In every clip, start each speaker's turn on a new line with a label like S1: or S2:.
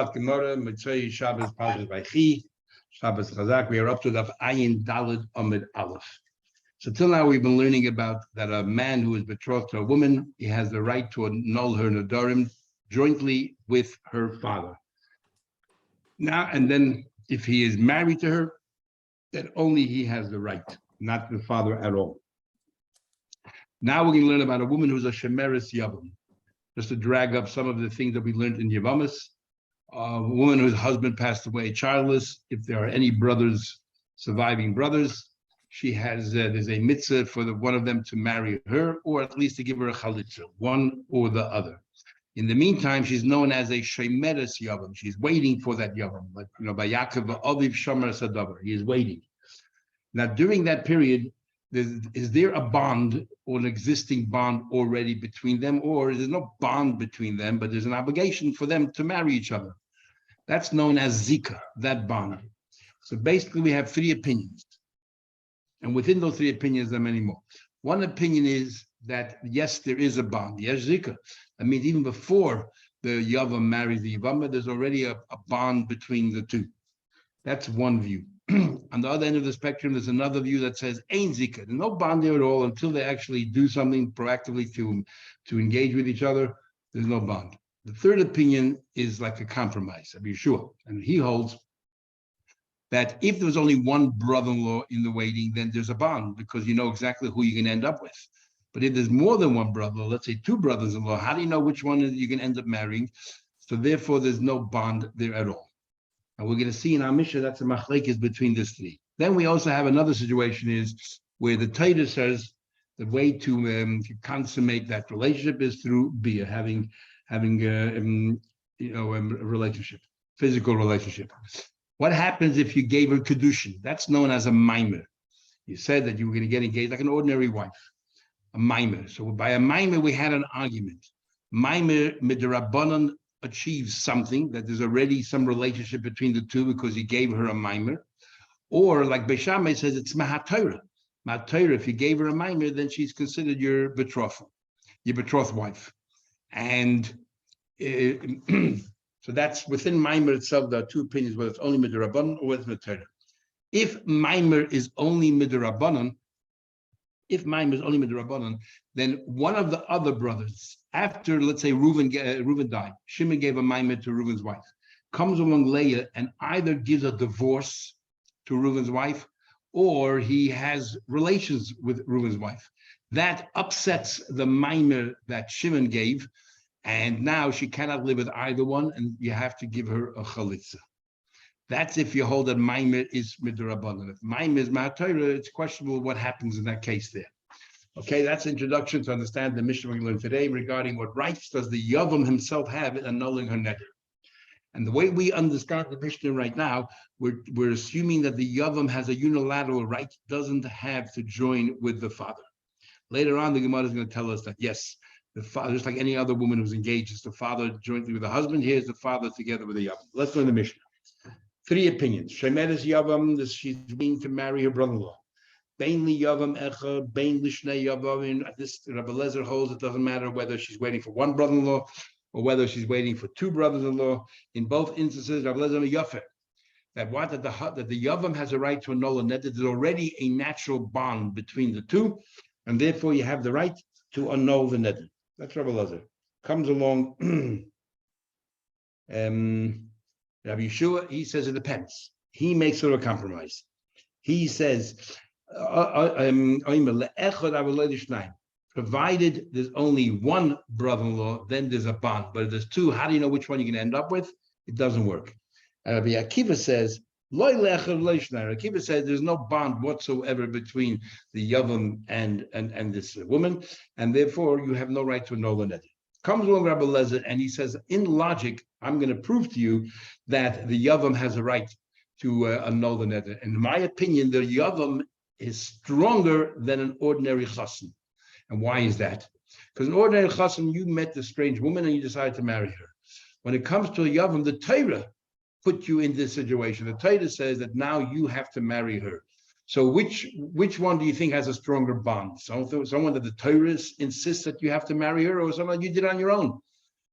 S1: Gemara, Mitzvah Shabbos Parshas Vaychi, Shabbos Chazak. We are up to the Ayin Daled Amid Aleph. So till now we've been learning about that a man who is betrothed to a woman, he has the right to annul her Nedarim jointly with her father. Now and then, if he is married to her, then only he has the right, not the father at all. Now we're going to learn about a woman who's a Shemeres Yavam, just to drag up some of the things that we learned in Yavamas. A woman whose husband passed away childless, if there are any brothers, surviving brothers, she has, there's a mitzvah for one of them to marry her, or at least to give her a chalitza, one or the other. In the meantime, she's known as a Shemeres Yavam. She's waiting for that Yavam, like, by Yaakov, Aviv Shomer Sadavar. He is waiting. Now, during that period, is there a bond or an existing bond already between them, or there's no bond between them, but there's an obligation for them to marry each other? That's known as Zika, that bond. So basically, we have three opinions. And within those three opinions, there are many more. One opinion is that, yes, there is a bond. Yes, Zika. That means even before the Yavam marries the Yavama, there's already a bond between the two. That's one view. On the other end of the spectrum, there's another view that says, ain't Zika. There's no bond there at all until they actually do something proactively to engage with each other. There's no bond. The third opinion is like a compromise, I'm sure. And he holds that if there was only one brother-in-law in the waiting, then there's a bond because you know exactly who you're going to end up with. But if there's more than one brother, let's say two brothers-in-law, how do you know which one you're going to end up marrying? So therefore, there's no bond there at all. And we're going to see in our Mishnah that's a machlekes between these three. Then we also have another situation is where the Torah says the way to consummate that relationship is through bia, having a relationship, physical relationship. What happens if you gave her kedushin? That's known as a maimer. You said that you were going to get engaged like an ordinary wife, a maimer. So by a maimer, we had an argument. Maimer midrabanan achieves something, that there's already some relationship between the two because he gave her a maimer. Or like Beishamai says, it's mahatorah. Mahatorah, if you gave her a maimer, then she's considered your betrothed wife. And so that's within maimer itself, there are two opinions, whether it's only midrabanan or whether it's mahatorah. If maimer is only midrabanan, then one of the other brothers, after, let's say, Reuven died, Shimon gave a maimer to Reuven's wife, comes along Leah and either gives a divorce to Reuven's wife, or he has relations with Reuven's wife. That upsets the maimer that Shimon gave, and now she cannot live with either one, and you have to give her a chalitza. That's if you hold that maimer is midrabanan. If maimer is mahatorah, it's questionable what happens in that case there. Okay, that's the introduction to understand the Mishnah we learned today regarding what rights does the Yavam himself have in annulling her neder. And the way we understand the Mishnah right now, we're assuming that the Yavam has a unilateral right, doesn't have to join with the father. Later on, the Gemara is going to tell us that, yes, the father, just like any other woman who's engaged, is the father jointly with the husband. Here's the father together with the Yavam. Let's learn the Mishnah. Three opinions. Shemeres Yavam, she's being to marry her brother-in-law. Bainli Yavam Echa, Bainli Shnei Yavam. This Rabbi Lezer holds it doesn't matter whether she's waiting for one brother-in-law or whether she's waiting for two brothers-in-law. In both instances, Rabbi Lezer Yafer, that the Yavam has a right to annul a neder. There's already a natural bond between the two, and therefore you have the right to annul the neder. That's Rabbi Lezer. Comes along. Rabbi Yeshua, he says it depends. He makes sort of a compromise. He says, provided there's only one brother-in-law, then there's a bond. But if there's two, how do you know which one you're going to end up with? It doesn't work. Rabbi Akiva says, Akiva says there's no bond whatsoever between the Yavam and this woman, and therefore you have no right to annul the neder. Comes along Rabbi Lezer and he says, in logic, I'm going to prove to you that the Yavam has a right to annul the neder. In my opinion, the Yavam is stronger than an ordinary chassan. And why is that? Because an ordinary chassan, you met the strange woman and you decided to marry her. When it comes to a Yavam, the Torah put you in this situation. The Torah says that now you have to marry her. So which one do you think has a stronger bond? Someone that the Torah insists that you have to marry her, or someone you did on your own?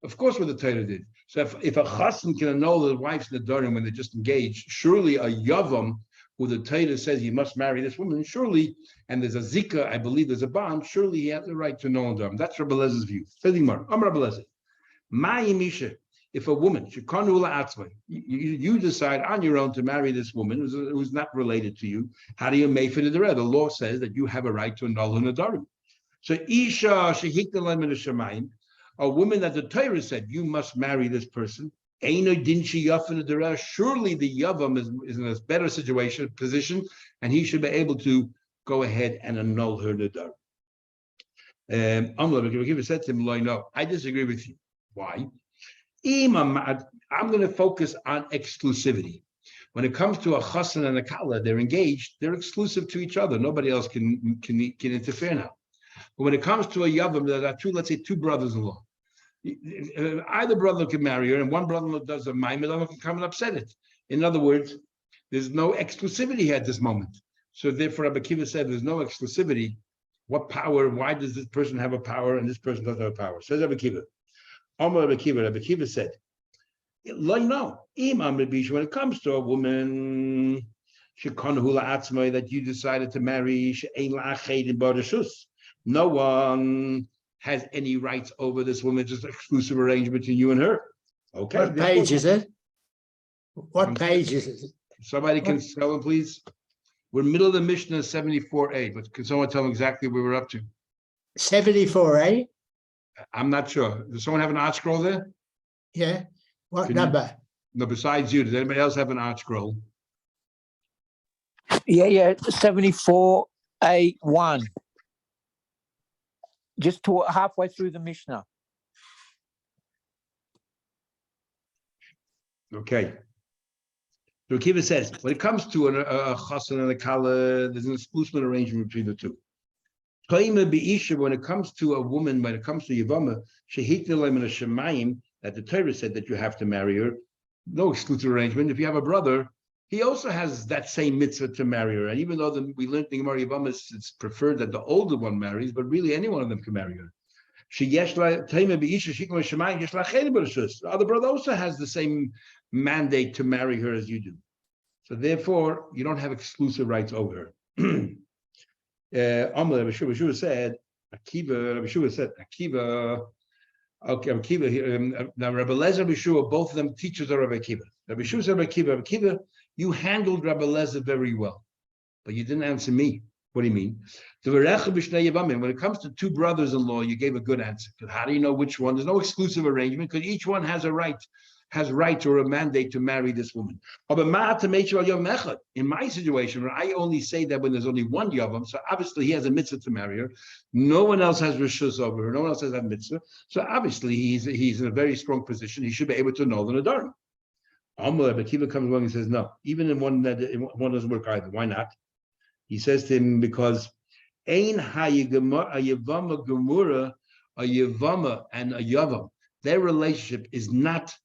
S1: Of course, what the Torah did. So if a chassan can annul his wife's nedarim when they're just engaged, surely a yavam, who the Torah says he must marry this woman, surely, and there's a zika, I believe there's a bond, surely he has the right to annul nedarim. That's Rabbi Elazar's view. Rabbi Elazar. If a woman, you decide on your own to marry this woman who's not related to you, how do you make for the red? The law says that you have a right to annul her nedarim. So Isha shehikta lemin shemayim, a woman that the Torah said you must marry this person. Surely the yavam is in a better position, and he should be able to go ahead and annul her nedarim. Said to him, no, I disagree with you. Why? I'm going to focus on exclusivity. When it comes to a chassan and a kala, they're engaged, they're exclusive to each other. Nobody else can interfere now. But when it comes to a yavam, there are let's say two brothers-in-law. Either brother can marry her, and one brother-in-law does a mime, and can come and upset it. In other words, there's no exclusivity at this moment. So therefore, Rabbi Akiva said there's no exclusivity. What power? Why does this person have a power and this person doesn't have a power? Says Rabbi Akiva. Rabbi Akiva said, no, when it comes to a woman that you decided to marry, no one has any rights over this woman, just exclusive arrangement between you and her. Okay.
S2: What page is it? What page is it?
S1: Somebody can tell him, please. We're middle of the Mishnah 74a, but can someone tell him exactly where we're up to?
S2: 74a?
S1: I'm not sure. Does someone have an art scroll there?
S2: Yeah. What number?
S1: No, besides you, does anybody else have an art scroll?
S3: Yeah, 74A1. Just to halfway through the Mishnah.
S1: Okay. So Akiva says, when it comes to a chassan and a kala, there's an exclusive arrangement between the two. When it comes to a woman, when it comes to Yavama, that the Torah said that you have to marry her, no exclusive arrangement. If you have a brother, he also has that same mitzvah to marry her. And even though we learned in Gemara Yavama, it's preferred that the older one marries, but really any one of them can marry her. The other brother also has the same mandate to marry her as you do. So therefore, you don't have exclusive rights over her. Rabbi Shua said, Akiva, okay, Akiva here. Now, Rabbi Lezer and Rabbi Shua, both of them teachers of Rabbi Akiva. Rabbi Shua said, Rabbi Akiva, you handled Rabbi Lezer very well, but you didn't answer me. What do you mean? When it comes to two brothers-in-law, you gave a good answer. How do you know which one? There's no exclusive arrangement because each one has a right or a mandate to marry this woman. In my situation, where I only say that when there's only one yavam, so obviously he has a mitzvah to marry her. No one else has rishus over her. No one else has that mitzvah. So obviously he's in a very strong position. He should be able to annul the nedarim. But Akiva comes along and says, no, even in one doesn't work either. Why not? He says to him, because ein hayavama gemura, a yavama and a yavam, their relationship is not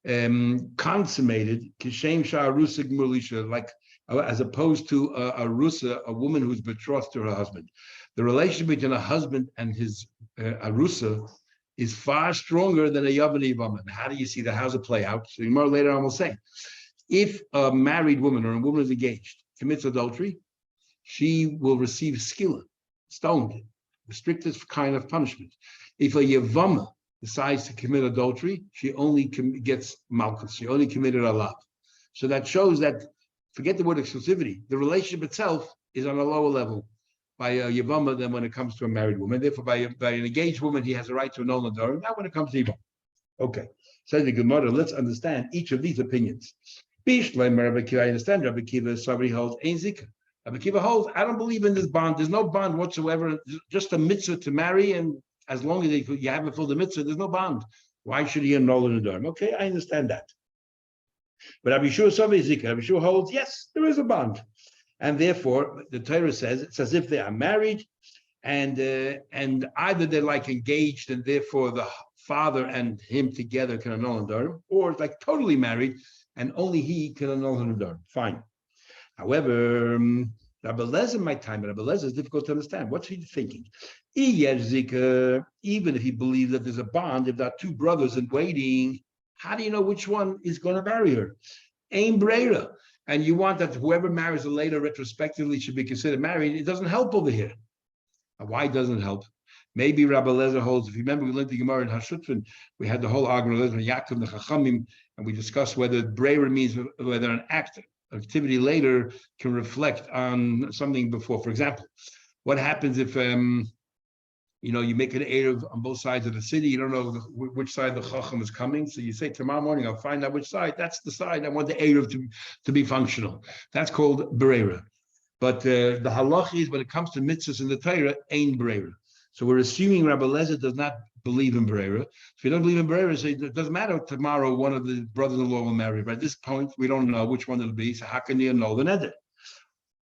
S1: consummated, kishem sha'arusa gmulisha, like as opposed to a rusa, a woman who's betrothed to her husband. The relationship between a husband and his arusa is far stronger than a yavam and a yavam. How do you see that? How does it play out? So more later on, we'll say, if a married woman or a woman is engaged commits adultery, she will receive skila, stoned, the strictest kind of punishment. If a yavama decides to commit adultery, she only gets malchus. She only committed a love. So that shows that, forget the word exclusivity, the relationship itself is on a lower level by a yavama than when it comes to a married woman. Therefore, by an engaged woman, he has a right to annul nedarim, not when it comes to yavama. Okay, so the Gemara, let's understand each of these opinions. I understand Rabbi Akiva, somebody holds ein zikah. Rabbi Akiva holds, I don't believe in this bond. There's no bond whatsoever, just a mitzvah to marry, and as long as you haven't fulfilled the mitzvah, there's no bond. Why should he annul the nedarim? Okay, I understand that. But Rabbi Shua holds, yes, there is a bond. And therefore, the Torah says, it's as if they are married, and either they're like engaged, and therefore the father and him together can annul the nedarim, or it's like totally married, and only he can annul the nedarim. Fine. However, Rabbi Lezer might time, but Rabbi Lezer is difficult to understand. What's he thinking? Even if he believes that there's a bond, if there are two brothers in waiting, How do you know which one is going to marry her? Ain Breira. And you want that whoever marries her later retrospectively should be considered married. It doesn't help over here. Why doesn't it help? Maybe Rabbi Lezer holds, if you remember, we learned the Gemara in Hashutfin, we had the whole argument of Yaakov the Chachamim, and we discussed whether Breira means whether an activity later can reflect on something before. For example, what happens if you make an Erev on both sides of the city, you don't know which side the Chacham is coming, so you say tomorrow morning I'll find out which side. That's the side I want the Erev to be functional. That's called Breira. But the halach is when it comes to mitzvahs in the Torah, ain't Breira. So we're assuming Rabbi Lezer does not believe in Breira. If you don't believe in Breira, so it doesn't matter if tomorrow one of the brothers-in-law will marry. But at this point, we don't know which one it'll be. So how can you know the neder?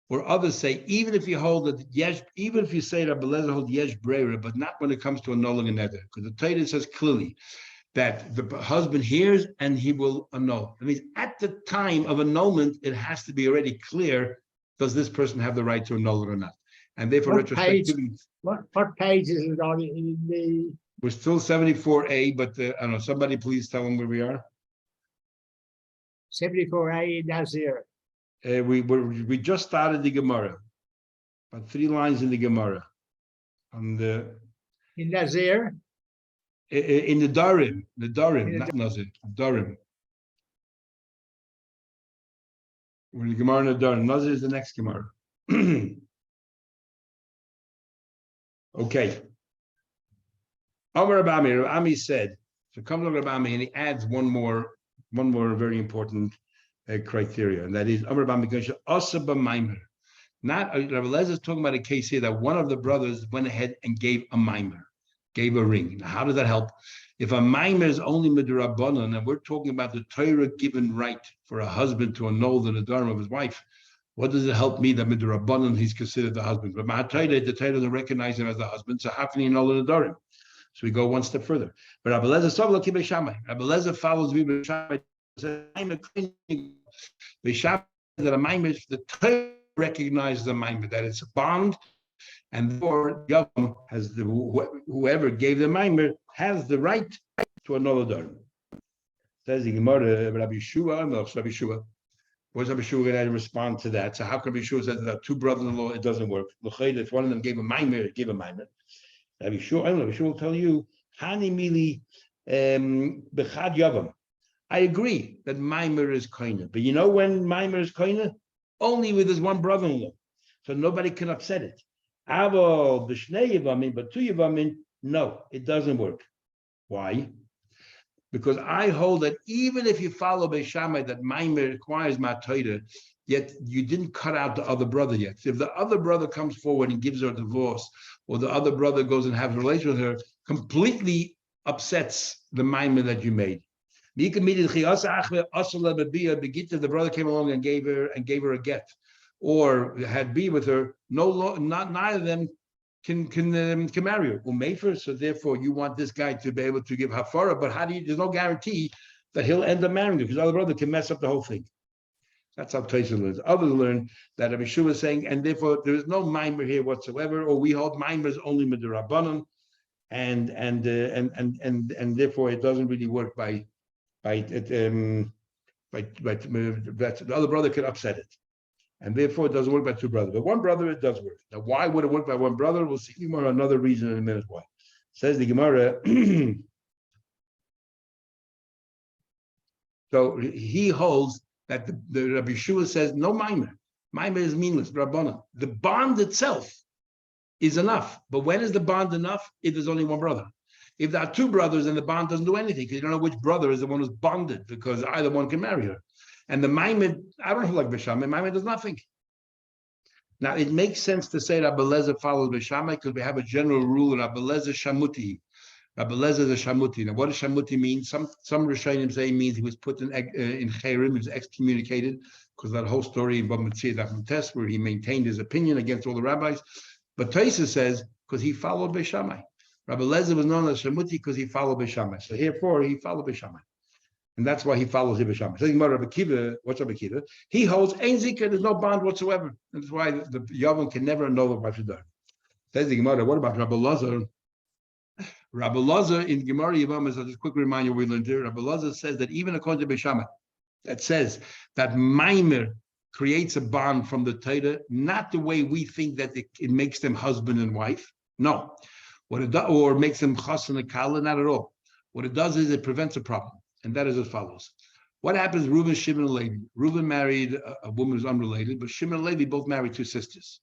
S1: Or others say, even if you hold that yesh, even if you say Rabbi Lezer holds yesh Breira, but not when it comes to annulling a neder, because the Torah says clearly that the husband hears and he will annul. That means at the time of annulment, it has to be already clear. Does this person have the right to annul it or not? And therefore, retrospectively,
S2: what page is it on in the?
S1: We're still 74a, but I don't know. Somebody please tell them where we are.
S2: 74a in Nazir.
S1: We just started the Gemara, about 3 lines in the Gemara, on the
S2: In Nazir.
S1: in the Nedarim, not Nazir, Nedarim. We're in the Gemara in Nedarim. Nazir is the next Gemara. Okay. Amar Rabbi Ami said, so comes Rabbi Ami and he adds one more very important criteria, and that is Amar Rabbi Ami because Asaba Maimer. Not Rabbi Lezer is talking about a case here that one of the brothers went ahead and gave a Maimer, gave a ring. Now, how does that help? If a Maimer is only Midrabanan, and we're talking about the Torah given right for a husband to annul the Nedarim of his wife, what does it help me that Midrabanan he's considered the husband? But the Torah doesn't recognize him as the husband, so how can he annul the Nedarim? So we go one step further. But Rabbi Lezer follows me. That a Maimer, the Torah recognizes the Maimer, that it's a bond, and therefore Yavam has whoever gave the Maimer has the right to annul the Nedarim. Says the Gemara, Rabbi Yeshua, no, Rabbi Yeshua. What's Rabbi Yeshua going to respond to that? So how can Rabbi Yeshua say that 2 brothers-in-law, it doesn't work? If one of them gave a Maimer, it gave a Maimer. Rabbi Yeshua, I don't know, Rabbi Yeshua will tell you, Hani Mili Bechad Yavam. I agree that Maimer is koina, but you know when Maimer is koina? Only with his one brother-in-law. So nobody can upset it. Avo b'shnei Yavamin, but 2 Yavamin, no, it doesn't work. Why? Because I hold that even if you follow Beis Shammai that Maimer requires Matoida, yet you didn't cut out the other brother yet. So if the other brother comes forward and gives her a divorce, or the other brother goes and has a relation with her, completely upsets the Maimer that you made. The brother came along and gave her a get, or had be with her. Neither of them can marry her. So therefore, you want this guy to be able to give hafara, but there's no guarantee that he'll end up marrying her because the other brother can mess up the whole thing. That's how Taisa learns. Others learn that Rabbi Yeshua is saying, and therefore there is no Maimer here whatsoever, or we hold Maimers only Midrabanan, and therefore it doesn't really work by the other brother could upset it, and therefore it doesn't work by 2 brothers. But 1 brother it does work. Now, why would it work by 1 brother? We'll see Gemara another reason in a minute why. Says the Gemara. So he holds that the Rabbi Yeshua says no Maimer. Maimer is meaningless, Rabbanan. The bond itself is enough. But when is the bond enough? If there's only 1 brother. If there are 2 brothers and the bond doesn't do anything, because you don't know which brother is the one who's bonded, because either one can marry her. And the Maimer, I don't like Beis Shammai, Maimer does nothing. Now, it makes sense to say that Rabbi Lezer follows Beis Shammai because we have a general rule in Rabbi Lezer Shamuti. Rabbi Lezer is a Shamuti. Now, what does Shamuti mean? Some Rishonim say it means he was put in Cherim, he was excommunicated, because that whole story in Bava Metzia Daf Test, where he maintained his opinion against all the rabbis. But Taisa says, because he followed Beis Shammai. Rabbi Lezer was known as Shamuti because he followed Beis Shammai. So therefore, he followed Beis Shammai. And that's why he follows Beis Shammai. So Rabbi Kiva, what's Rabbi Kiva? He holds Ein Zika, there's no bond whatsoever. That's why the Yavam can never annul the wife's daughter. Says the Gemara, what about Rabbi Lezer? Rabbi Lazar in Gemara Yevamos, just a quick reminder we learned here. Rabbi Lazar says that even according to Beishamai, that says that Maimer creates a bond from the Torah, not the way we think that it makes them husband and wife. No, what it does, or makes them chas and kala, not at all. What it does is it prevents a problem, and that is as follows. What happens? Reuben, Shimon, and Levi. Reuben married a woman who's unrelated, but Shimon and Levi both married two sisters.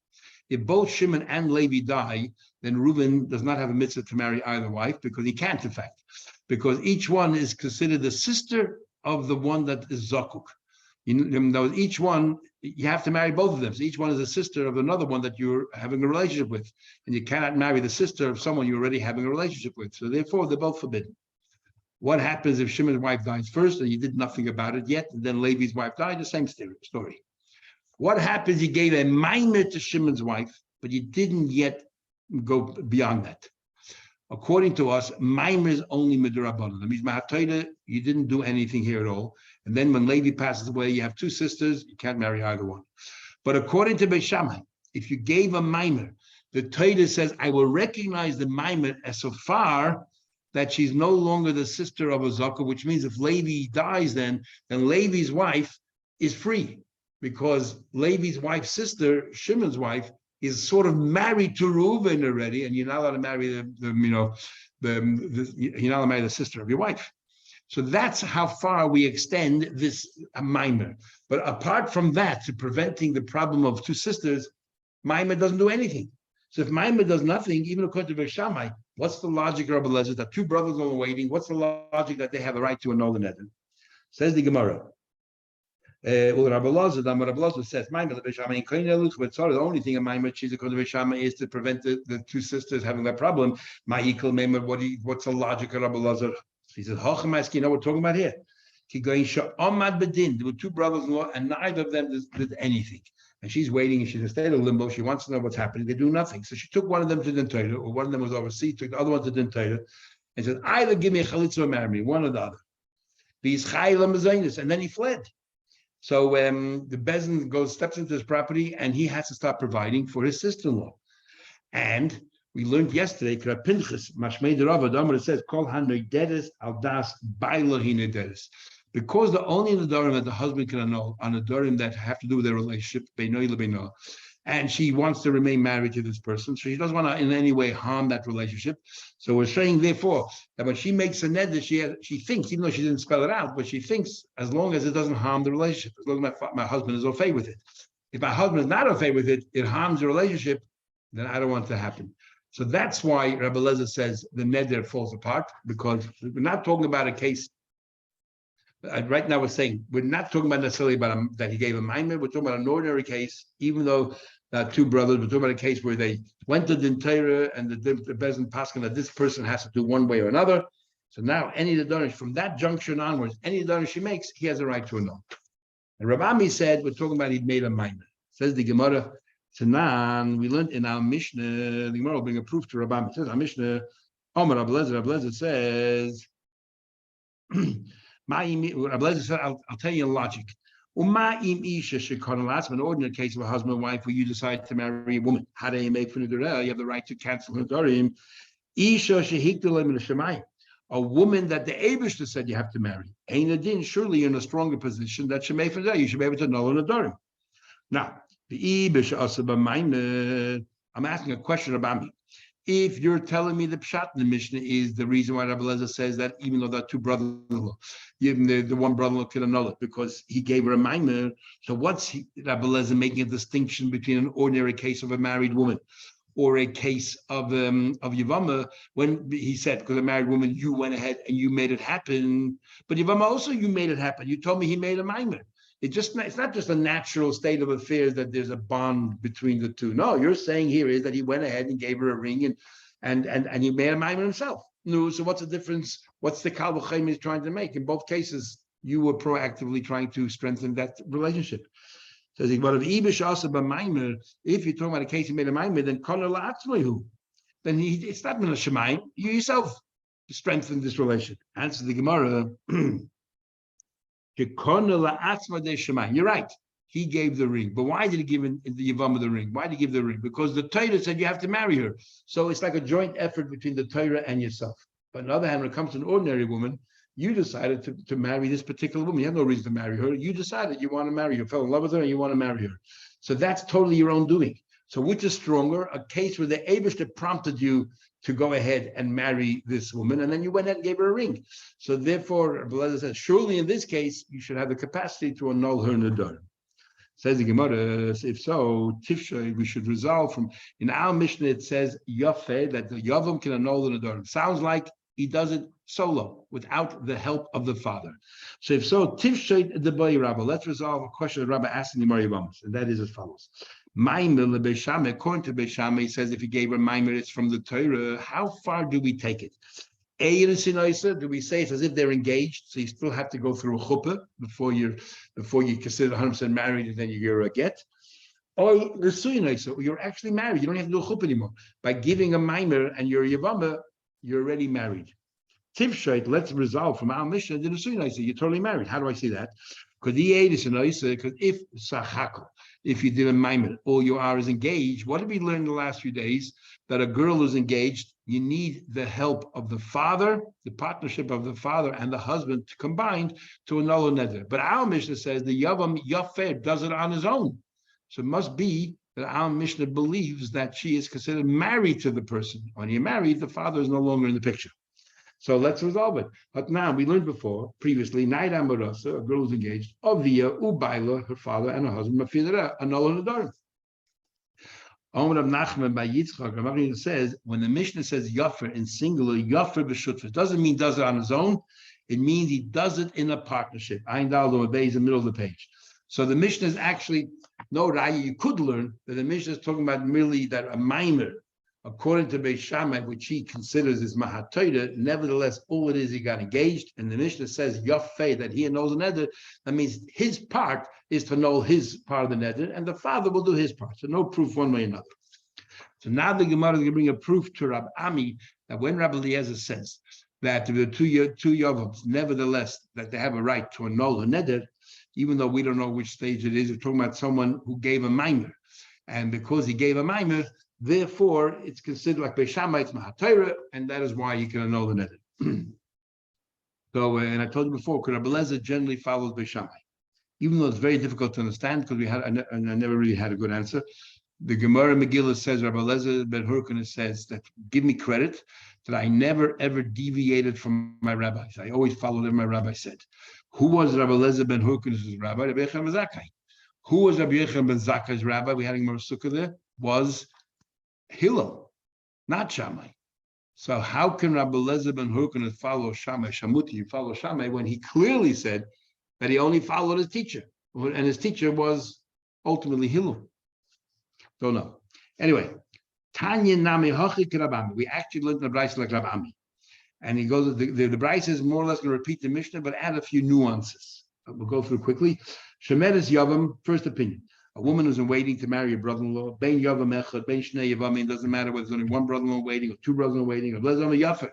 S1: If both Shimon and Levi die, then Reuben does not have a mitzvah to marry either wife because he can't, in fact, because each one is considered the sister of the one that is zakuk. You know, each one, you have to marry both of them. So each one is a sister of another one that you're having a relationship with. And you cannot marry the sister of someone you're already having a relationship with. So therefore, they're both forbidden. What happens if Shimon's wife dies first and you did nothing about it yet, and then Levi's wife died? The same story. What happens? You gave a minor to Shimon's wife, but you didn't yet go beyond that. According to us, minor is only midrabanan. That means mahatayda, you didn't do anything here at all. And then when Levi passes away, you have two sisters, you can't marry either one. But according to Beishamai, if you gave a minor, the Torah says, I will recognize the minor as so far that she's no longer the sister of a zakah, which means if Levi dies, then Levi's wife is free, because Levi's wife's sister, Shimon's wife, is sort of married to Reuven already, and you're not allowed to marry you're not allowed to marry the sister of your wife. So that's how far we extend this minor. But apart from that, to preventing the problem of two sisters, minor doesn't do anything. So if minor does nothing, even according to Beishamai, what's the logic of Rabbi Lezer that two brothers are waiting? What's the logic that they have a right to annul the Nedarim? Says the Gemara. Rabbi Lezer says, the only thing in Maimer Chiz according to Beishamai is to prevent the two sisters having that problem. What's the logic of Rabbi Lezer? He says, you know what we're talking about here? There were two brothers-in-law, and neither of them did anything. And she's waiting, and she's in a state of limbo. She wants to know what's happening. They do nothing. So she took one of them to Dintayra, or one of them was overseas, took the other one to Dintayra, and said, either give me a chalitza or marry me, one or the other. And then he fled. So the Bezin steps into his property, and he has to start providing for his sister-in-law. And we learned yesterday, Pinchas, Mashmei Derava, it says, Kol ha-noideres al das bailo hi-noideres. Because the only Nedarim that the husband can annul are Nedarim that have to do with their relationship, beinoi lebeino, and she wants to remain married to this person, so she doesn't want to in any way harm that relationship. So we're saying, therefore, that when she makes a neder, she thinks, even though she didn't spell it out, but she thinks as long as it doesn't harm the relationship, as long as my husband is okay with it. If my husband is not okay with it, it harms the relationship, then I don't want it to happen. So that's why Rabbi Lezer says the neder falls apart, because we're not talking about a case. Right now, we're saying we're not talking about necessarily about that he gave a minor. We're talking about an ordinary case, even though two brothers. We're talking about a case where they went to Dintayra and the Bezin Paskin that this person has to do one way or another. So now, any Nedarim from that junction onwards, any Nedarim she makes, he has a right to annul. And Rav Ami said we're talking about he made a minor. Says the Gemara. Tanan, we learned in our Mishnah. The Gemara will bring a proof to Rav Ami. It says our Mishnah. Omer Rabbi Lezer says. Rabbi Lezer said, I'll tell you a logic. An ordinary case of a husband and wife where you decide to marry a woman. How do you make for Nedarim? You have the right to cancel Nedarim. A woman that the Eibishter said you have to marry. Surely you're in a stronger position that you should be able to annul Nedarim. Now, the Eibishter, I'm asking a question about me. If you're telling me the pshat in the Mishnah is the reason why Rabbi Lezer says that even though there are two brothers-in-law, even the one brother-in-law can annul it because he gave her a minor. So what's Rabbi Lezer making a distinction between an ordinary case of a married woman or a case of Yavama when he said, because a married woman, you went ahead and you made it happen. But Yavama also, you made it happen. You told me he made a minor. It's not just a natural state of affairs that there's a bond between the two. No, you're saying here is that he went ahead and gave her a ring and he made a minor himself. No, so what's the difference? What's the Kal V'Chaim is trying to make? In both cases, you were proactively trying to strengthen that relationship. So if you're talking about a case he made a minor, then then it's not min hashemayim. You yourself strengthen this relationship. Answer the Gemara. You're right. he gave the ring. But why did he give the Yavama the ring? Why did he give the ring? Because the Torah said you have to marry her. So it's like a joint effort between the Torah and yourself. But on the other hand, when it comes to an ordinary woman, you decided to marry this particular woman. You have no reason to marry her. You decided you want to marry her, fell in love with her, and you want to marry her. So that's totally your own doing. So which is stronger? A case where the Eibishter prompted you to go ahead and marry this woman, and then you went ahead and gave her a ring. So therefore, Rabbi Eliezer says, surely in this case, you should have the capacity to annul her Nedarim. Says the Gemara, if so, Tifshay, we should resolve from, in our Mishnah, it says, Yafeh, that the Yavam can annul the Nedarim. Sounds like he does it solo, without the help of the father. So if so, Tifshay the Boy Rabba, let's resolve a question that Rabbi asked in the Gemara Yevamos, and that is as follows. Maimer lebeishame, according to Beishame, he says if he gave her Maimer, it's from the Torah. How far do we take it? Do we say it's as if they're engaged? So you still have to go through a chuppah before you consider 100% married, and then you're a get. Or you're actually married. You don't have to do a chuppah anymore. By giving a Maimer and you're a Yavama, you're already married. Tivshait, let's resolve from our Mishnah that you're totally married. How do I see that? Because if you did a maimer, all you are is engaged. What did we learn in the last few days? That a girl who's engaged, you need the help of the father, the partnership of the father and the husband to combine to annul a neder. But our Mishnah says the Yavam Yafeh does it on his own. So it must be that our Mishnah believes that she is considered married to the person. When you're married, the father is no longer in the picture. So let's resolve it. But now we learned previously, Naida Marasa, a girl who's engaged, Avia, Ubaila, her father and her husband, Mafidra, annul Nedarim. Omer of Nachman by Yitzchak, Rabbi says, when the Mishnah says Yafir in singular, Yafir b'shutfis, doesn't mean does it on his own. It means he does it in a partnership. Ayin Dal Obey is in the middle of the page. So the Mishnah is actually, no raya, you could learn that the Mishnah is talking about merely that a maimer, according to Beis Shammai, which he considers his Mahatoida, nevertheless, all it is he got engaged, and the Mishnah says Yafeh, that he knows the neder. That means his part is to know his part of the neder, and the father will do his part. So no proof one way or another. So now the Gemara is going to bring a proof to Rab Ami that when Rabbi Eliezer says that the two Yavams, nevertheless, that they have a right to annul a neder, even though we don't know which stage it is, we're talking about someone who gave a maimer, and because he gave a maimer, therefore, it's considered like Beis Shammai, it's Mahatayra, and that is why you can annul the neder. So, and I told you before, Rabbi Eliezer generally follows Beis Shammai, even though it's very difficult to understand because I never really had a good answer. The Gemara Megillah says, Rabbi Eliezer ben Hurkana says that give me credit that I never ever deviated from my rabbis. I always followed what my rabbi said. Who was Rabbi Eliezer ben Hurkana's rabbi? Rabbi Yechon ben Zakkai. Who was Rabbi Yechon ben Zakkai's rabbi? We had in Sukkah there. Was Hillel, not Shammai. So how can Rabbi Eliezer ben Hurkana follow Shammai, Shamuti, follow Shammai, when he clearly said that he only followed his teacher, and his teacher was ultimately Hillel? Don't know. Anyway, Tanya Nami Hachik Rabami. We actually learned the Bryce like Rabami. And he goes, the Bryce is more or less going to repeat the Mishnah, but add a few nuances. We'll go through quickly. Shemeres Yavam, first opinion. A woman who's in waiting to marry a brother-in-law, Bein Yavam Echad, Bein Shnei Yavamim, doesn't matter whether there's only one brother-in-law waiting or two brothers-in-law waiting, or Blezam Yafer.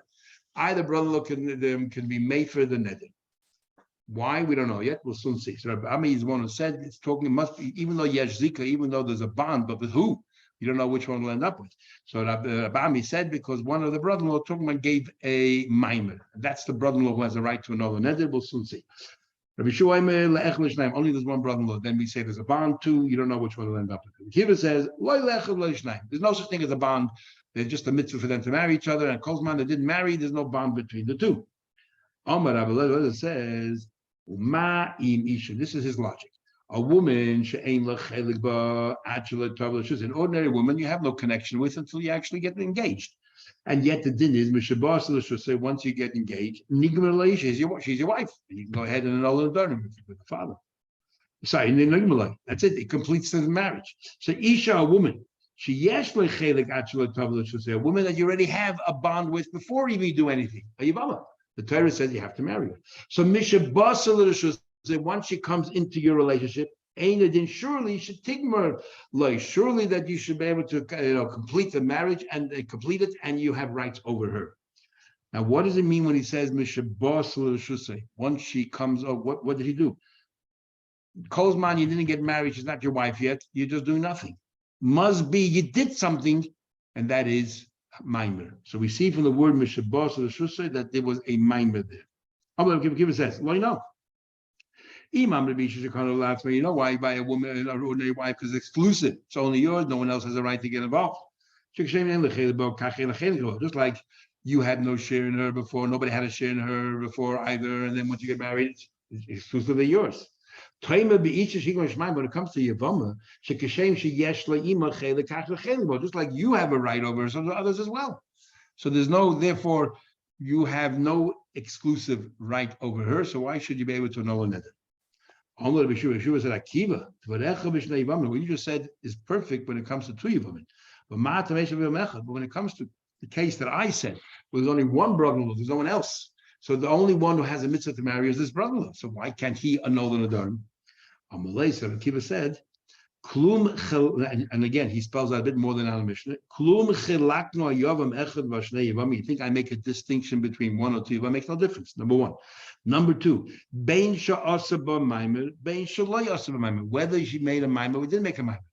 S1: Either brother-in-law can be made for the neder. Why? We don't know yet. We'll soon see. So Rabbi Ami is one who said it's talking, must be, even though Yesh Zika, even though there's a bond, but with who? You don't know which one will end up with. So Rabbi Ami said because one of the brother-in-law talking about gave a maimer. That's the brother-in-law who has a right to another neder. We'll soon see. Rabbi Shua only there's one brother-in-law. Then we say there's a bond too. You don't know which one will end up with. Kiva says there's no such thing as a bond. There's just a mitzvah for them to marry each other. And Kozman, they didn't marry. There's no bond between the two. Amar Rabbi says, this is his logic. A woman, an ordinary woman, you have no connection with until you actually get engaged. And yet the din is, say, once you get engaged, she's your wife. And you can go ahead and annul the Nedarim with the father. Sorry, that's it. It completes the marriage. So Isha, a woman, a woman that you already have a bond with before you even do anything. The Torah says you have to marry her. So once she comes into your relationship, surely you should tigmer, surely that you should be able to complete the marriage and complete it, and you have rights over her. Now, what does it mean when he says once she comes? Oh, what did he do? Kolzman, you didn't get married, she's not your wife yet, you're just doing nothing. Must be you did something, and that is maimer. So we see from the word mishabos or the shusay that there was a maimer there. Give says, well, you know. Imam Rabbi Shishakano laughs, you know why you buy a woman, an ordinary wife, because it's exclusive. It's only yours, no one else has a right to get involved. Just like you had no share in her before, nobody had a share in her before either, and then once you get married, it's exclusively yours. When it comes to Yavama, just like you have a right over some others as well. So therefore, you have no exclusive right over her. So why should you be able to annul a neder? What you just said is perfect when it comes to two Yavamim. But when it comes to the case that I said, where there's only one brother-in-law, there's no one else. So the only one who has a mitzvah to marry is this brother-in-law. So why can't he annul the neder? Amalei, so Akiva said, Klum, and again, he spells out a bit more than our Mishnah. Klum chilakno yavam echad vashnei yavam. You think I make a distinction between one or two yavam? Makes no difference. Number one. Number two, bein sha'asa b'maimer, bein shaloi asa b'maimer. Whether she made a maimer, we didn't make a maimer.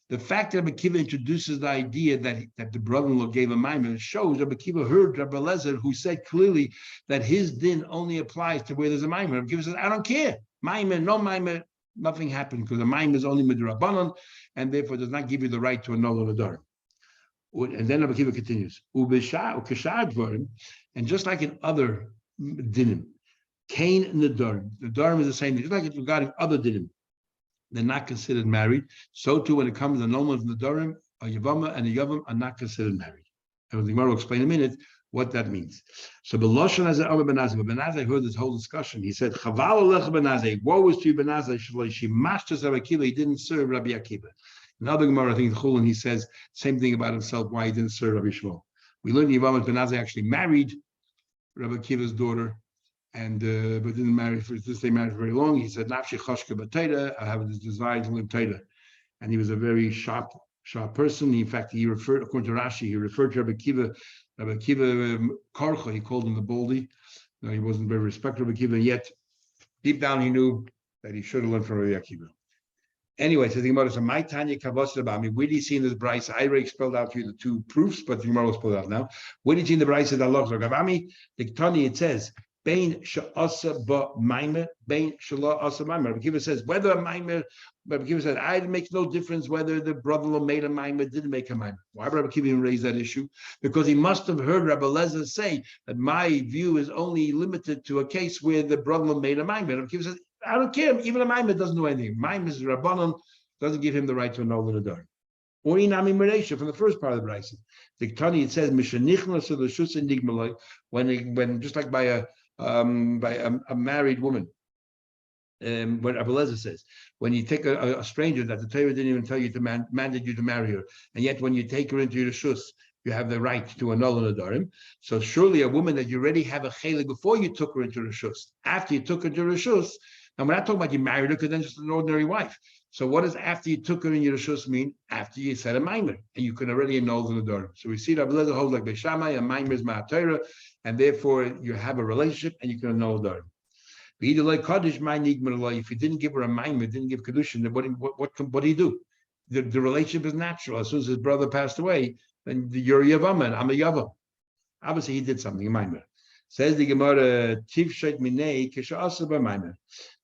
S1: The fact that Akiva introduces the idea that the brother-in-law gave a maimer shows that Akiva heard Rabbi Lezer, who said clearly that his din only applies to where there's a maimer. Akiva says, I don't care. Maimer, no maimer. Nothing happened because the maimer is only midrabanan, and therefore does not give you the right to annul a neder. And then Rabbi Akiva continues, and just like in other dinim, kain nedarim, the nedarim is the same thing. Just like it's regarding other dinim, they're not considered married. So too, when it comes to the normal of nedarim, a yavama and a yavam are not considered married. And the Gemara will explain in a minute what that means. So Beloshan as Abba Benazai, Benazai heard this whole discussion. He said, Chaval Alech Benazai, woe is to you Benazai, she mashed us Rabbi Akiva, he didn't serve Rabbi Akiva. Another Gemara, I think in Chulin, he says same thing about himself, why he didn't serve Rabbi Shmuel. We learned Yivam Benazai actually married Rabbi Akiva's daughter, and but didn't marry for this. They married very long. He said, Nafshi Choshka B'Teira, I have this desire to live Teira. And he was a very sharp person. In fact, he referred, according to Rashi, he referred to Rabbi Akiva Karcha, he called him the Baldy. No, he wasn't very respectful of Rabbi Akiva, and yet deep down he knew that he should have learned from Rabbi Akiva. Anyway, so the Gemara says, "My Tanya Kavos about me." Where do you see in this brayso? I already spelled out for you the two proofs, but the Gemara will spell out now. Where do you see in the brayso that Allah Gavami? The Tanya it says, "Bein she'asa ba maimer, bein she'la asa maimer." Rabbi Akiva says whether a maimer. Rabbi Akiva said, "It makes no difference whether the brother-in-law made a maimer, didn't make a maimer." Why would Rabbi Akiva even raise that issue? Because he must have heard Rabbi Lezer say that my view is only limited to a case where the brother-in-law made a maimer. Rabbi Akiva says, I don't care. Even a maimer doesn't do anything. Maimer is Rabbanon, doesn't give him the right to annul the neder. Or inami mereisha from the first part of the brayso. The Tani it says mishanichna so the shus enigmaloi when just like by a married woman. What Rabbi Lezer says, when you take a stranger that the Torah didn't even tell you to mandate you to marry her, and yet when you take her into your shus, you have the right to annul a nedarim. So surely a woman that you already have a chelik before you took her into the shus, after you took her to the shus. Now we're not talking about you married her because then just an ordinary wife. So what does after you took her in your shus mean? After you said a maimer, and you can already annul the nedarim. So we see Rabbi Lezer holds like Beishamai, a maimer is ma'atayra, and therefore you have a relationship and you can annul nedarim. If you didn't give her a maimer, didn't give kedushin, then what do you do? The relationship is natural. As soon as his brother passed away, then you're a yavam and I'm a yavam. Obviously, he did something, a maimer. Says the Gemara, Tivshet minei kishasa b'maimer.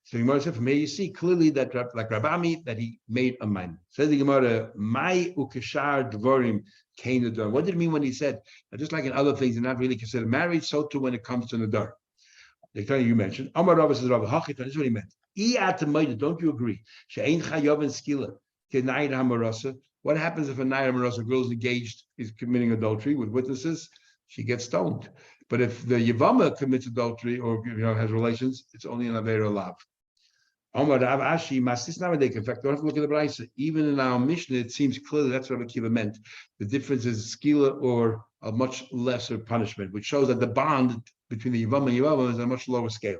S1: So the Gemara said, from here you see clearly that, like Rabami, that he made a maimer. Says the Gemara, Mai ukeshar dvorim kain nedar. What did it mean when he said that just like in other things, they're not really considered married, so too when it comes to nedar? The Tanya you mentioned, Amar Rabba says, Rabba Hachitan, this is what he meant. Don't you agree? She'ein chayav and skila kenayid hamarasa. What happens if a nayid hamarasa girl is engaged, is committing adultery with witnesses? She gets stoned. But if the yavama commits adultery or has relations, it's only an avera lav. Amar Rav Ashi masis namadek. In fact, don't have to look at the brayso. Even in our Mishnah, it seems clear that's what Rabbi Akiva meant. The difference is skila or a much lesser punishment, which shows that the bond between the Yavama and Yavama is a much lower scale.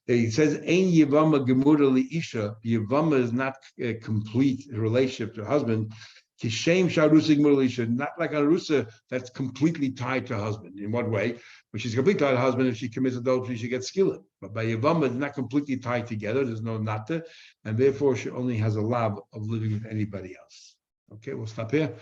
S1: It says, Ein Yavama Gemura Li Isha. Yavama is not a complete relationship to a husband. Kishem sharusik mulisha, not like a rusa that's completely tied to her husband. In what way? When she's completely tied to her husband, if she commits adultery, she gets skillet. But by Yavama, it's not completely tied together. There's no nata, and therefore she only has a love of living with anybody else. Okay, we'll stop here.